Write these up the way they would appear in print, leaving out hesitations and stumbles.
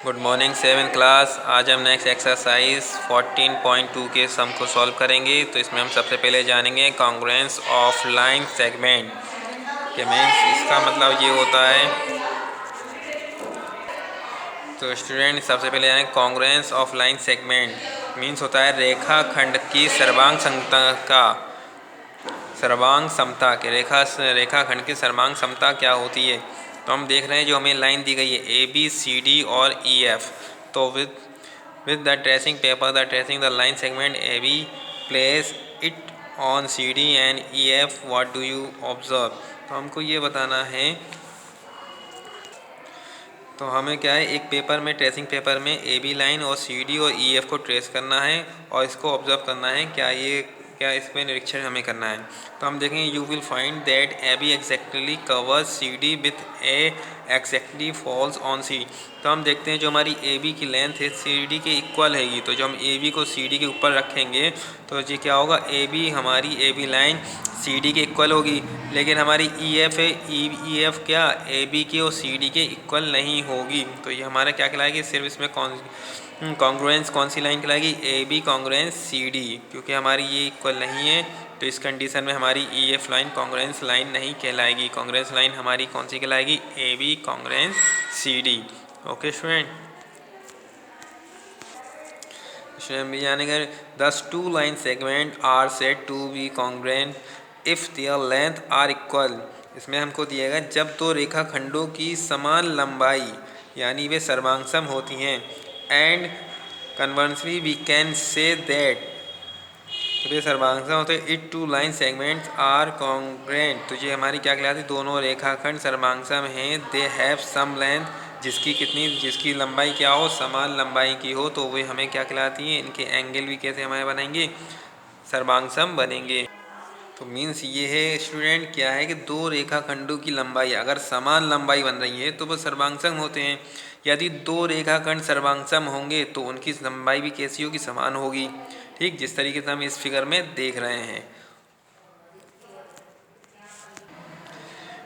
Good morning 7th class. आज हम next exercise 14.2 के सम को सॉल्व करेंगे। तो इसमें हम सबसे पहले जानेंगे कॉन्ग्रुएंस ऑफ लाइन सेगमेंट के मीन्स इसका मतलब ये होता है। तो स्टूडेंट सबसे पहले जानेंगे congruence of line segment means होता है रेखाखंड की सर्वांग समता का रेखाखंड की सर्वांग समता क्या होती है। तो हम देख रहे हैं जो हमें लाइन दी गई है ए बी सी डी और ई एफ। तो with the tracing paper the tracing the line segment A B place it on C D and E F what do you observe. तो हमको ये बताना है। तो हमें क्या है, एक पेपर में ट्रेसिंग पेपर में ए बी लाइन और सी डी और ई एफ को ट्रेस करना है और इसको ऑब्जर्व करना है क्या इसमें निरीक्षण हमें करना है। तो हम देखेंगे you will find that A B exactly covers C D with A exactly falls on C. तो हम देखते हैं जो हमारी ए बी की लेंथ है सी डी के इक्वल हैगी। तो जो हम ए बी को सी डी के ऊपर रखेंगे तो ये क्या होगा, हमारी A B line C D के इक्वल होगी। लेकिन हमारी ई एफ है, ई एफ क्या ए बी के और सी डी के इक्वल नहीं होगी। तो ये हमारा क्या कहलाएगी, सिर्फ इसमें कॉन्ग्रुएंस कौन सी लाइन कहलाएगी, A B congruence C D. क्योंकि हमारी ये इक्वल नहीं है तो इस कंडीशन में हमारी E F line congruence line नहीं कहलाएगी। कॉन्ग्रुएंस लाइन हमारी कौन सी कहलाएगी, A B congruence C D. Okay student, भी जानेंगे these two line segment are said to be congruent if their length are equal. इसमें हमको दिएगा जब दो रेखाखंडों की समान लंबाई यानी वे सर्वांगसम होती हैं। And conversely we can say that वे सर्वांगसम होते हैं it two line segments are congruent. तो ये हमारी क्या कहलाती है, दोनों रेखाखंड सर्वांगसम हैं। दे हैव सम लेंथ, जिसकी लंबाई क्या हो, समान लंबाई की हो, तो वे हमें क्या कहलाती हैं, इनके एंगल भी कैसे हमारे बनेंगे, सर्वांगसम बनेंगे। तो मीन्स ये है स्टूडेंट क्या है कि दो रेखाखंडों की लंबाई अगर समान लंबाई बन रही है तो वो सर्वांगसम होते हैं। यदि दो रेखाखंड सर्वांगसम होंगे तो उनकी लंबाई भी कैसी होगी, समान होगी। ठीक, जिस तरीके से हम इस फिगर में देख रहे हैं।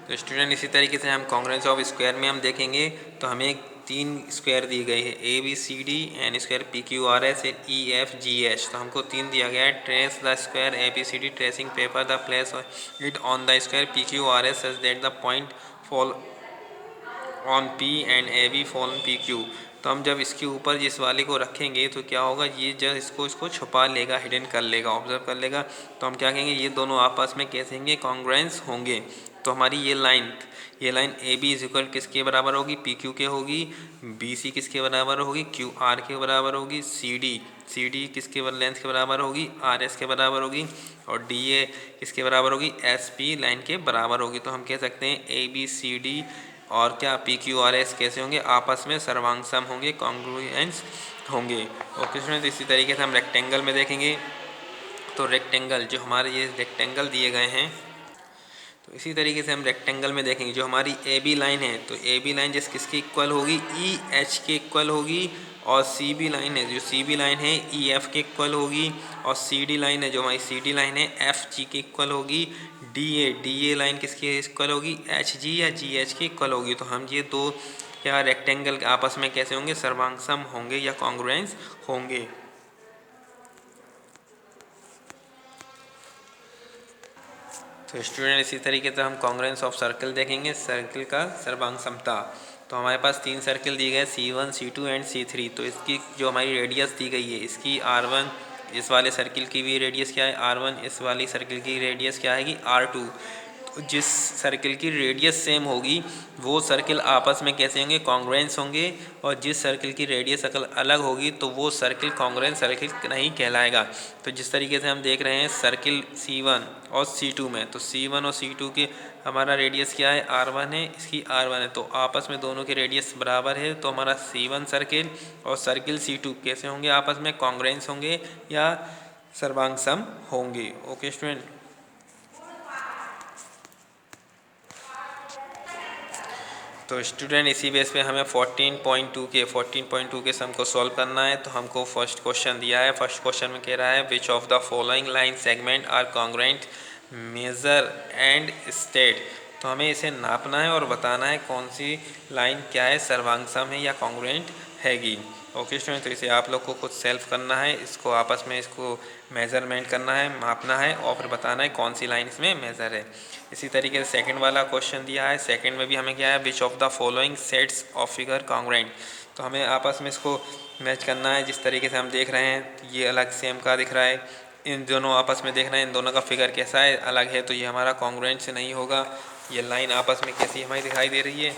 तो स्टूडेंट इसी तरीके से हम कॉन्ग्रुएंस ऑफ स्क्वायर में हम देखेंगे। तो हमें तीन स्क्वायर दी गई है, A B C D and square P Q R S E F G H. तो हमको तीन दिया गया है। Trace the square A B C D tracing paper the place it on the square P Q R S such that the point fall on P and A B fall on P Q. तो हम जब इसके ऊपर इस वाले को रखेंगे तो क्या होगा, ये जब इसको छुपा लेगा, हिडन कर लेगा, ऑब्जर्व कर लेगा। तो हम क्या कहेंगे, ये दोनों आपस में कैसे होंगे, कॉन्ग्रुएंस होंगे। तो हमारी ये line A B is equal किसके बराबर होगी, पी क्यू के होगी। बी सी किसके बराबर होगी, क्यू आर के बराबर होगी। सी डी किसके लेंथ के बराबर होगी, आर एस के बराबर होगी। और डी ए किसके बराबर होगी, एस पी लाइन के बराबर होगी। तो हम कह सकते हैं ए बी सी डी और क्या पी क्यू आर एस कैसे होंगे, आपस में सर्वांगसम होंगे, कॉन्ग्रुएंस होंगे। ओके स्टूडेंट, इसी तरीके से हम रेक्टेंगल में देखेंगे। तो रेक्टेंगल जो हमारे ये रेक्टेंगल दिए गए हैं, तो इसी तरीके से हम रेक्टेंगल में देखेंगे जो हमारी ए बी लाइन है। तो ए बी लाइन जिस किसके इक्वल होगी, ई एच के इक्वल होगी। और सी बी लाइन है, जो सी बी लाइन है ई एफ के इक्वल होगी। और सी डी लाइन है, जो हमारी सी डी लाइन है एफ जी के इक्वल होगी। डी ए लाइन किसके इक्वल होगी, एच जी या जी एच के इक्वल होगी। तो हम ये दो क्या रेक्टेंगल आपस में कैसे होंगे, सर्वांगसम होंगे या कॉन्ग्रुएंस होंगे। तो स्टूडेंट इसी तरीके से हम कॉन्ग्रुएंस ऑफ सर्कल देखेंगे, सर्कल का सर्वांगसमता। तो हमारे पास तीन सर्कल दिए गए C1, C2 एंड C3। तो इसकी जो हमारी रेडियस दी गई है, इसकी R1, इस वाले सर्कल की भी रेडियस क्या है R1, इस वाली सर्कल की रेडियस क्या है R2। तो जिस सर्कल की रेडियस सेम होगी वो सर्कल आपस में कैसे होंगे, कॉन्ग्रुएंस होंगे। और जिस सर्कल की रेडियस अलग होगी तो वो सर्कल कॉन्ग्रुएंस सर्कल नहीं कहलाएगा। तो जिस तरीके से हम देख रहे हैं सर्कल C1 और C2 में, तो C1 और C2 के हमारा रेडियस क्या है, R1 है, इसकी R1 है। तो आपस में दोनों के रेडियस बराबर है। तो हमारा C1 सर्कल और सर्कल C2 कैसे होंगे, आपस में कॉन्ग्रुएंस होंगे या सर्वांगसम होंगे। ओके स्टूडेंट, तो स्टूडेंट इसी बेस पे हमें 14.2 के सम को सॉल्व करना है। तो हमको फर्स्ट क्वेश्चन दिया है। फर्स्ट क्वेश्चन में कह रहा है which of the following line segment are congruent, measure and state. तो हमें इसे नापना है और बताना है कौन सी लाइन क्या है, सर्वांग है या कॉन्ग्रुएंट हैगी। ओके स्टूडेंट, तो इसे आप लोग को खुद सेल्फ करना है, इसको आपस में इसको मेज़रमेंट करना है, मापना है और फिर बताना है कौन सी लाइन इसमें मेज़र है। इसी तरीके से सेकंड वाला क्वेश्चन दिया है, सेकंड में भी हमें क्या है, which of the following sets of figure congruent. तो हमें आपस में इसको मैच करना है। जिस तरीके से हम देख रहे हैं ये अलग सेम का दिख रहा है, इन दोनों आपस में देख रहे हैं इन दोनों का फिगर कैसा है, अलग है, तो ये हमारा कॉन्ग्रुएंट से नहीं होगा। ये लाइन आपस में कैसी हमें दिखाई दे रही है,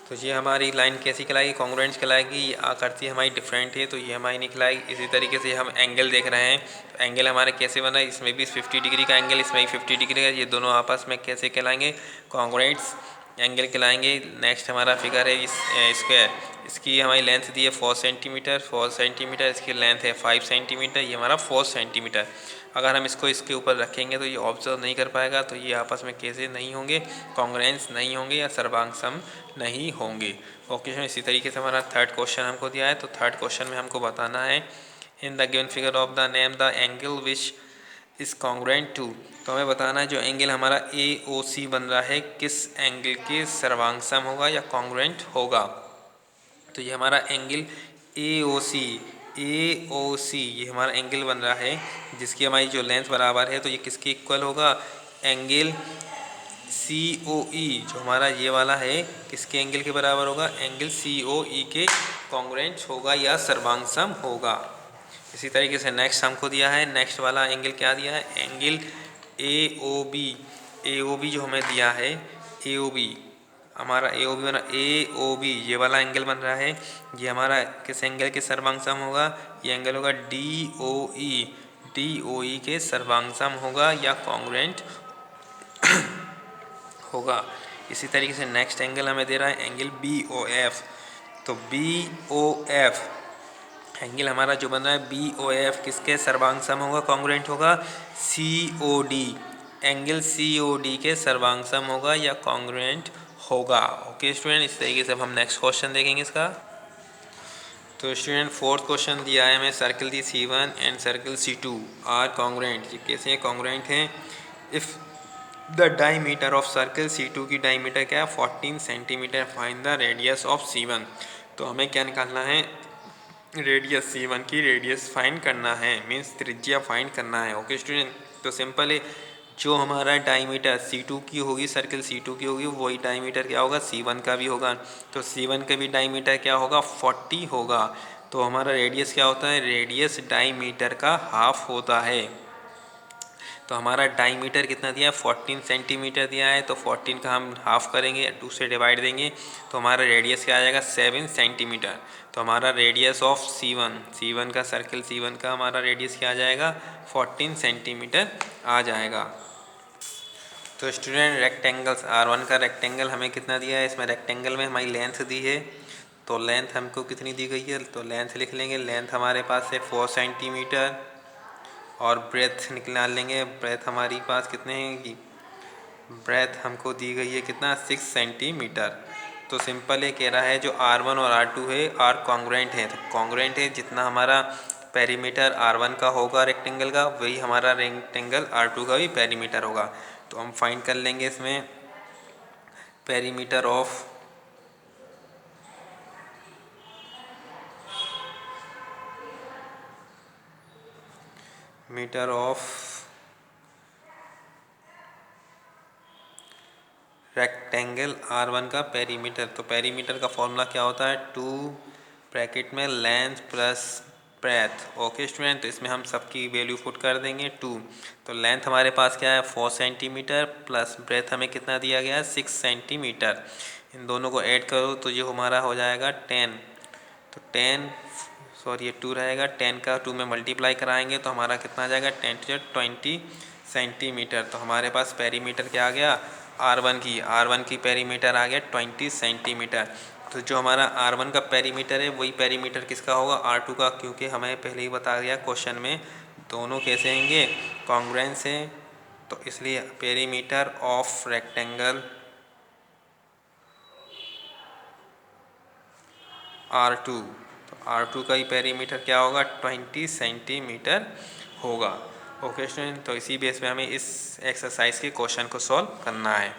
तो ये हमारी लाइन कैसी कहलाएगी, कॉन्ग्रुएंट कहलाएगी। ये आकृति हमारी डिफरेंट है तो ये हमारी नहीं कहलाएगी। इसी तरीके से हम एंगल देख रहे हैं, तो एंगल हमारे कैसे बना है, इसमें भी 50 डिग्री का एंगल, इसमें भी 50 डिग्री का, ये दोनों आपस में कैसे कहलाएंगे, कॉन्ग्रुएंट्स एंगल कहलाएंगे। नेक्स्ट हमारा फिगर है स्क्वायर, इसकी हमारी लेंथ दी है 4 सेंटीमीटर, 4 सेंटीमीटर, इसकी लेंथ है 5 सेंटीमीटर, ये हमारा 4 सेंटीमीटर। अगर हम इसको इसके ऊपर रखेंगे तो ये ऑब्जर्व नहीं कर पाएगा, तो ये आपस में कैसे नहीं होंगे, कॉन्ग्रुएंस नहीं होंगे या सर्वांग नहीं होंगे। ओके, इसी तरीके से हमारा थर्ड क्वेश्चन हमको दिया है, तो थर्ड क्वेश्चन में हमको बताना है in the given figure of the name the angle which इस कॉन्ग्रुएंट टू। तो हमें बताना है जो एंगल हमारा AOC बन रहा है किस एंगल के सर्वांग होगा या कॉन्ग्रुएंट होगा। तो ये हमारा एंगल AOC ये हमारा एंगल बन रहा है जिसकी हमारी जो लेंथ बराबर है, तो ये किसके इक्वल होगा, एंगल COE जो हमारा ये वाला है किसके एंगल के बराबर होगा, एंगल COE के कॉन्ग्रुएंट होगा या सर्वांग होगा। इसी तरीके से नेक्स्ट हमको दिया है, नेक्स्ट वाला एंगल क्या दिया है, एंगल AOB जो हमें दिया है, AOB हमारा AOB बना, AOB ये वाला एंगल बन रहा है, ये हमारा किस एंगल के सर्वांग होगा, ये एंगल होगा DOE के सर्वांग होगा या कॉन्ग्रुएंट होगा। इसी तरीके से नेक्स्ट एंगल हमें दे रहा है एंगल BOF, तो BOF एंगल हमारा जो बन रहा है BOF किसके सर्वांग होगा, कॉन्ग्रुएंट होगा, COD एंगल COD के सर्वांग होगा या कॉन्ग्रुएंट होगा। ओके स्टूडेंट, इस तरीके से अब हम नेक्स्ट क्वेश्चन देखेंगे इसका। तो स्टूडेंट फोर्थ क्वेश्चन दिया है हमें, circle the C1 and circle C2 are congruent. ये कैसे कॉन्ग्रुएंट हैं, if the diameter of circle C2 की डायमीटर क्या है 14 centimetre, find the radius of C1। तो हमें क्या निकालना है, रेडियस C1 की रेडियस फाइंड करना है, मीन्स त्रिज्या फाइंड करना है। ओके स्टूडेंट, तो सिंपल है, जो हमारा डायमीटर C2 की होगी, सर्कल C2 की होगी, वही डायमीटर क्या होगा, C1 का भी होगा। तो C1 का भी डायमीटर क्या होगा, 40 होगा। तो हमारा रेडियस क्या होता है, रेडियस डायमीटर का हाफ होता है। तो हमारा डायमीटर कितना दिया है, 14 सेंटीमीटर दिया है, तो 14 का हम हाफ करेंगे, 2 से डिवाइड देंगे, तो हमारा रेडियस क्या आ जाएगा, 7 सेंटीमीटर। तो हमारा रेडियस ऑफ C1 का, सर्कल C1 का हमारा रेडियस क्या आ जाएगा, 14 सेंटीमीटर आ जाएगा। तो स्टूडेंट रेक्टेंगल्स R1 का रेक्टेंगल हमें कितना दिया है, इसमें रेक्टेंगल में हमारी लेंथ दी है, तो लेंथ हमको कितनी दी गई है, तो लेंथ लिख लेंगे, लेंथ हमारे पास है 4 सेंटीमीटर और ब्रेथ निकाल लेंगे, ब्रेथ हमारी पास कितने हैं, ब्रेथ हमको दी गई है कितना, 6 सेंटीमीटर। तो सिंपल ये कह रहा है जो R1 और R2 है आर कॉन्ग्रुएंट है, तो कॉन्ग्रुएंट है जितना हमारा पेरीमीटर R1 का होगा रेक्टेंगल का, वही हमारा रेक्टेंगल R2 का भी पेरीमीटर होगा। तो हम फाइंड कर लेंगे इसमें perimeter of metre of rectangle R1 का पेरीमीटर। तो पेरीमीटर का फॉर्मूला क्या होता है, 2 ब्रैकेट में length plus breadth. Okay student, तो इसमें हम सबकी वैल्यू पुट कर देंगे 2। तो लेंथ हमारे पास क्या है 4 सेंटीमीटर प्लस ब्रेथ हमें कितना दिया गया है 6 सेंटीमीटर। इन दोनों को ऐड करो तो ये हमारा हो जाएगा 10। तो 10 सॉरी ये 2 रहेगा, 10 का 2 में मल्टीप्लाई कराएंगे तो हमारा कितना आ जाएगा 10 to 20 सेंटीमीटर। तो हमारे पास पेरीमीटर क्या आ गया, R1 की पेरीमीटर आ गया 20 सेंटीमीटर। तो जो हमारा R1 का पेरीमीटर है वही पेरीमीटर किसका होगा, R2 का, क्योंकि हमें पहले ही बता दिया क्वेश्चन में दोनों कैसे होंगे, कॉन्ग्रुएंस हैं। तो इसलिए पेरीमीटर ऑफ रेक्टेंगल R2, तो R2 का ही पेरीमीटर क्या होगा 20 सेंटीमीटर होगा। ओके स्टूडेंट, तो इसी बेस पे हमें इस एक्सरसाइज के क्वेश्चन को सॉल्व करना है।